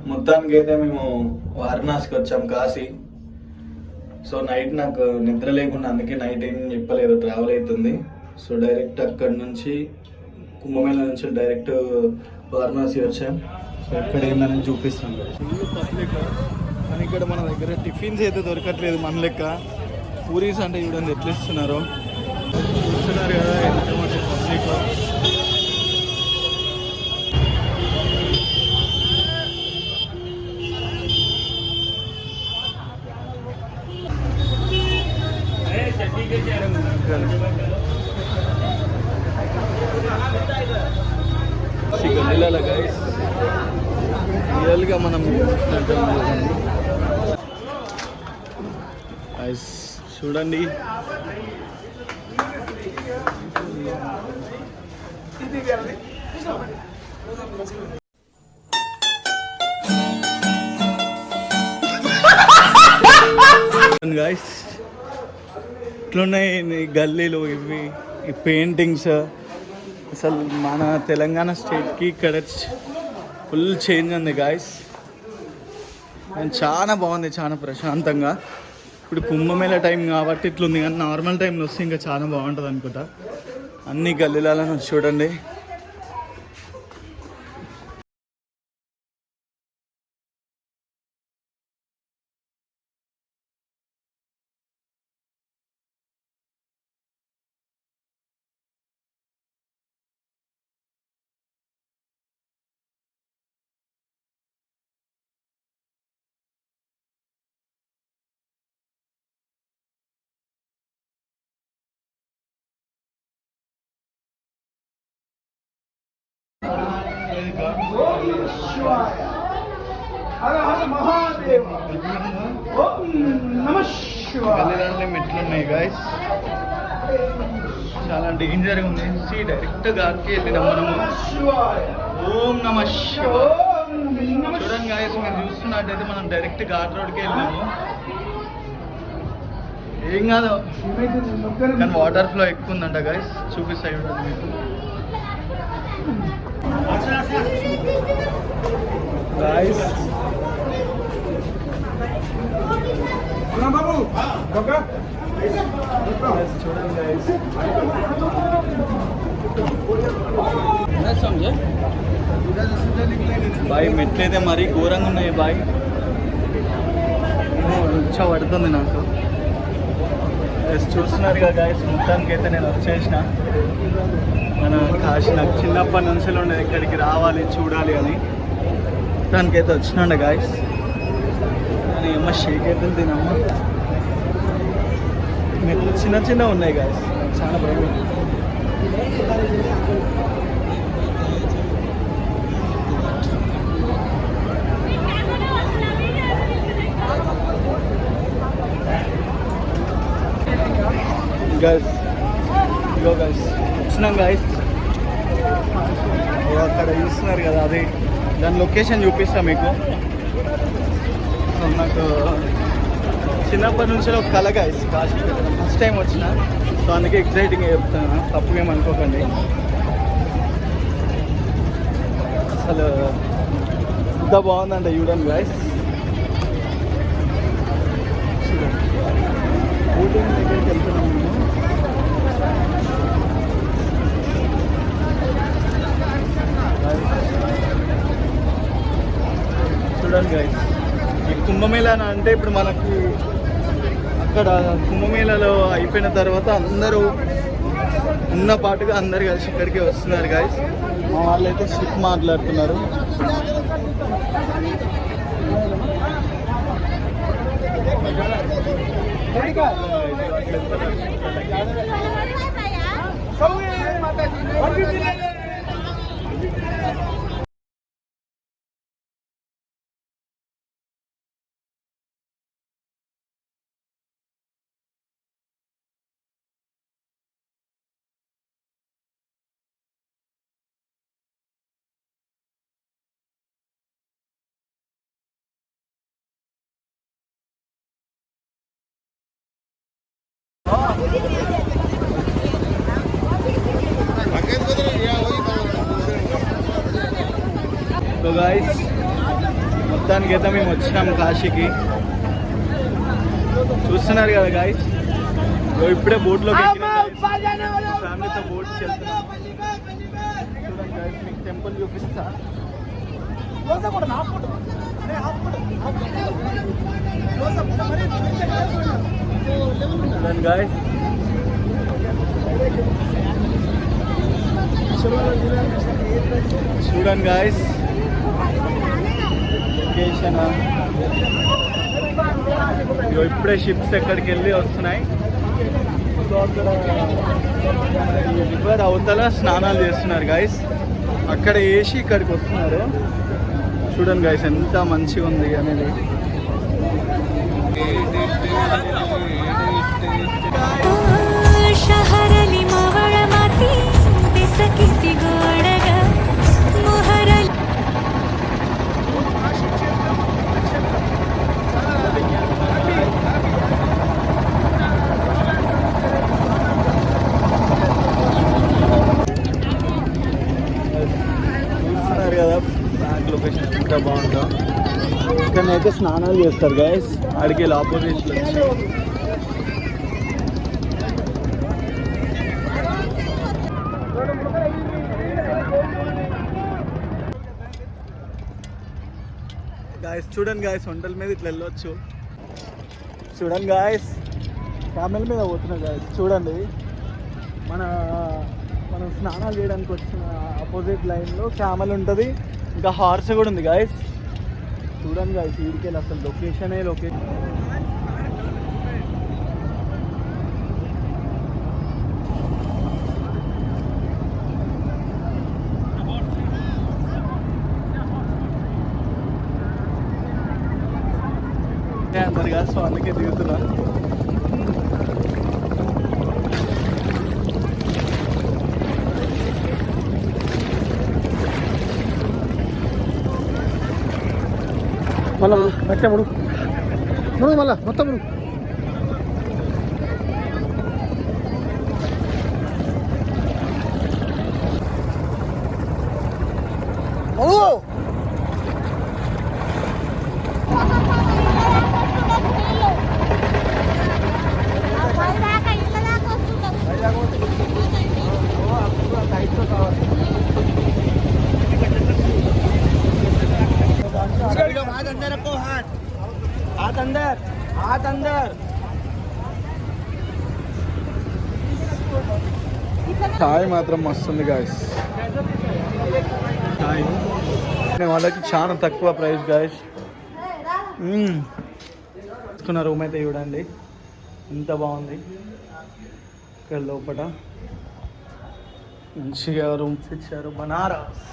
మొత్తానికి అయితే మేము వారణాసికి వచ్చాం, కాశీ. సో నైట్ నాకు నిద్ర లేకుండా, అందుకే నైట్ ఏం చెప్పలేదు, ట్రావెల్ అవుతుంది. సో డైరెక్ట్ అక్కడి నుంచి కుంభమేళ నుంచి డైరెక్ట్ వారణాసి వచ్చాం. సో ఇక్కడ ఏందని చూపిస్తాను. ఫుల్ పబ్లిక్, కానీ ఇక్కడ మన దగ్గర టిఫిన్స్ అయితే దొరకట్లేదు మన లెక్క. పూరీస్ అంటే చూడండి ఎట్లా ఇస్తున్నారో, చూస్తున్నారు కదా ఎంతమంది పబ్లిక్. గల్లీల గైస్ రియల్గా మనం చూడండి. గైస్ ఇట్లున్నాయి గల్లీలు ఇవి, ఈ పెయింటింగ్స్. అసలు మన తెలంగాణ స్టేట్కి ఇక్కడ ఫుల్ చేంజ్ ఉంది గాయస్. అండ్ చాలా బాగుంది, చాలా ప్రశాంతంగా. ఇప్పుడు కుంభమేళ టైం కాబట్టి ఇట్లుంది, కానీ నార్మల్ టైంలో వస్తే ఇంకా చాలా బాగుంటుంది అనుకుంటా. అన్ని గల్లీలలో చూడండి. గల్లీలన్నీ మెట్లున్నాయి గాయస్, చాలా డేంజర్గా ఉంది. డైరెక్ట్ గారికి వెళ్ళినాం మనము. ఓం నమ శివాయ. చూడండి గాయస్, మీరు చూస్తున్నట్టయితే మనం డైరెక్ట్ ఘాట్ రోడ్కి వెళ్ళినాము. ఏం కాదు, కానీ వాటర్ ఫ్లో ఎక్కువ ఉందంట గాయస్. చూపిస్తాయి మీకు గాయస్. చూడండి గాయస్, బాయ్ మెట్లయితే మరీ ఘోరంగా ఉన్నాయి బాయ్. రుచ పడుతుంది నాకు. చూస్తున్నారు కదా గాయస్, మొత్తానికి అయితే నేను వచ్చేసిన. మన కాశీ నాకు చిన్నప్పటి నుంచి ఉండేది, ఇక్కడికి రావాలి చూడాలి అని. మొత్తానికైతే వచ్చినండి గాయస్. కానీ ఏమో షేక్ అయితే తినమ్మ. మెట్లు చిన్న చిన్న ఉన్నాయి గాయస్, చాలా భయం. గాయస్ ఇగో గాయస్ వచ్చినాం గాయస్. అక్కడ చూస్తున్నారు కదా, అది దాని లొకేషన్ చూపిస్తా మీకు. నాకు చిన్నప్పటి నుంచి ఒక కళ గాయస్, కాశీ ఫస్ట్ టైం వచ్చిన. సో అందుకే ఎక్సైటింగ్గా చెప్తాను, తప్పుగా ఏమనుకోకండి. అసలు ఎంత బాగుందంటే చూడండి గాయస్. చూడండి బోటింగ్ దగ్గరికి వెళ్తున్నాం మేము. చూడండి గైస్, ఈ కుంభమేళా అంటే ఇప్పుడు మనకి అక్కడ కుంభమేళాలో అయిపోయిన తర్వాత అందరూ ఉన్న పాటుగా అందరు కలిసి ఇక్కడికి వస్తున్నారు గైస్. మా వాళ్ళు అయితే షిప్ మాట్లాడుతున్నారు. So guys, మొత్తానికి అయితే మేము వచ్చినాం కాశీకి. చూస్తున్నారు కదా గాయస్, ఇప్పుడే బోట్లోకి ఫ్యామిలీతో బోట్కి వెళ్తున్నాం. చూడండి గాయస్, మీకు టెంపుల్ చూపిస్తా. చూడండి గాయస్, చూడండి గాయస్ లొకేషన్. ఇప్పుడే షిప్స్ ఎక్కడికి వెళ్ళి వస్తున్నాయి. సో అక్కడ రివర్ అవతల స్నానాలు చేస్తున్నారు గాయస్. అక్కడ వేసి ఇక్కడికి వస్తున్నారు. చూడండి గాయస్ ఎంత మంచిగా ఉంది అనేది. చూస్తున్నారు కదా బ్యాక్ లొకేషన్ ఎంత బాగుందో. ఇక్కడనైతే స్నానాలు చేస్తారు గాయస్. ఆడికి వెళ్ళి ఆపోజిట్ వచ్చి గాయస్. చూడండి గాయస్, వంటల మీద ఇట్లా వెళ్ళొచ్చు. చూడండి గాయస్, క్యామెల్ మీద పోతున్నా గాయస్. చూడండి మనం స్నానాలు చేయడానికి వచ్చిన ఆపోజిట్ లైన్లో క్యామెల్ ఉంటుంది, ఇంకా హార్స్ కూడా ఉంది గాయస్. చూడండి గాయస్, వీడికెళ్ళి అసలు లొకేషనే లొకేషన్. అందరు కాదు, సో అందుకే దిగుతున్నా. మళ్ళా బట్టే ముడు మళ్ళా మొత్తం ముడు. చాయ్ మాత్రం మస్తుంది గాయస్. చాయ్ వాళ్ళకి చాలా తక్కువ ప్రైస్ గాయస్. తీసుకున్న రూమ్ అయితే చూడండి ఎంత బాగుంది. ఇక్కడ లోపల మంచిగా రూమ్స్ ఇచ్చారు. బనారస్.